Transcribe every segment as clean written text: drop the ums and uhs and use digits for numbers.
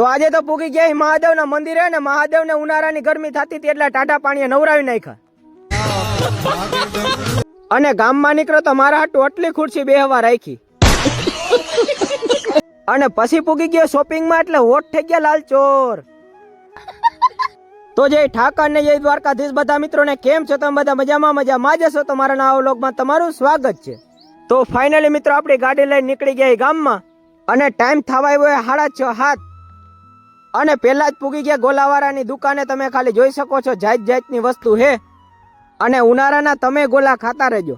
તો આજે તો પૂગી ગયા મહાદેવના મંદિરે ને મહાદેવને ઉનાળાની ગરમી થતી હતી એટલે ટાટા પાણીએ નવરાવી નાખ્યા અને ગામમાં નીકળ્યો તો મારા હાટુ આટલી ખુરશી બેહવા રાખી અને પછી પૂગી ગયો શોપિંગમાં એટલે હોટ થઈ ગયા લાલચોર. તો જય ઠાકર ને જય દ્વારકાધીશ બધા મિત્રોને કેમ છો તમે બધા મજામાં જ હશો. તો મારા નવા વ્લોગમાં તમારું સ્વાગત છે. તો ફાઇનલી મિત્રો આપણી ગાડી લઈને નીકળી ગયા ગામમાં અને ટાઈમ થવા આવ્યો 6:30 અને પહેલા જ પૂગી ગયા ગોલાવાળાની દુકાને. તમે ખાલી જોઈ શકો છો જાત જાતની વસ્તુ હે અને ઉનાળાના તમે ગોલા ખાતા રહેજો.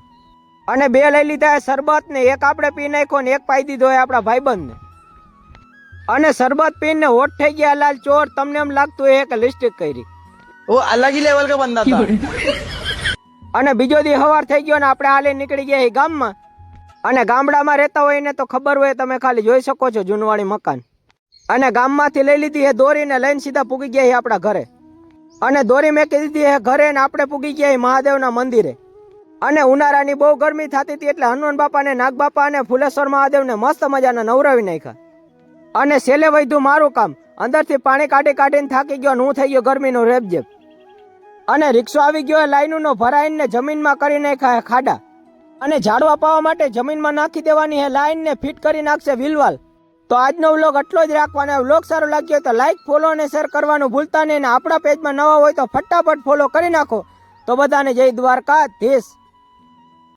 અને 2 લઈ લીધા શરબત ને એક આપણે પી નાખ્યો ને એક પાઈ દીધો આપણા ભાઈબંધને. અને શરબત પીને હોટ થઈ ગયા લાલ ચોર. તમને એમ લાગતું હે કે લિસ્ટિક કરી वो अलग ही लेवल का बंदा था. અને બીજો દી હવાર થઈ ગયો ને આપણે હાલે નીકળી ગયા ગામમાં. અને ગામડામાં રહેતા હોય ને તો ખબર હોય, તમે ખાલી જોઈ શકો છો જૂનવાળી મકાન. અને ગામમાંથી લઈ લીધી હે દોરી ને લઈને સીધા પૂગી ગયા આપણા ઘરે. અને દોરી મેકી દીધી હે ઘરે ને આપણે પૂગી ગયા મહાદેવના મંદિરે. અને ઉનાળાની બહુ ગરમી થતી હતી એટલે હનુમાન બાપા ને નાગ બાપા અને ફુલેશ્વર મહાદેવને મસ્ત મજાના નવરાવી નાખ્યા. અને છેલ્લે વધ્યું મારું કામ. અંદરથી પાણી કાઢીને થાકી ગયો ને હું થઈ ગયો ગરમીનો રેપજેપ. અને રિક્ષો આવી ગયો લાઈનનો ભરાઈને જમીનમાં કરી નાખ્યા ખાડા. અને ઝાડવા પાવા માટે જમીનમાં નાખી દેવાની હે લાઈન ને ફિટ કરી નાખશે વ્હીલવાલ. તો આજનો વ્લોગ એટલો જ રાખવાનો. વ્લોગ સારો લાગ્યો તો લાઈક, ફોલો અને શેર કરવાનું ભૂલતા નહીં. અને આપણા પેજમાં નવા હોય તો ફટાફટ ફોલો કરી નાખો. તો બધાને જય દ્વારકાધીશ.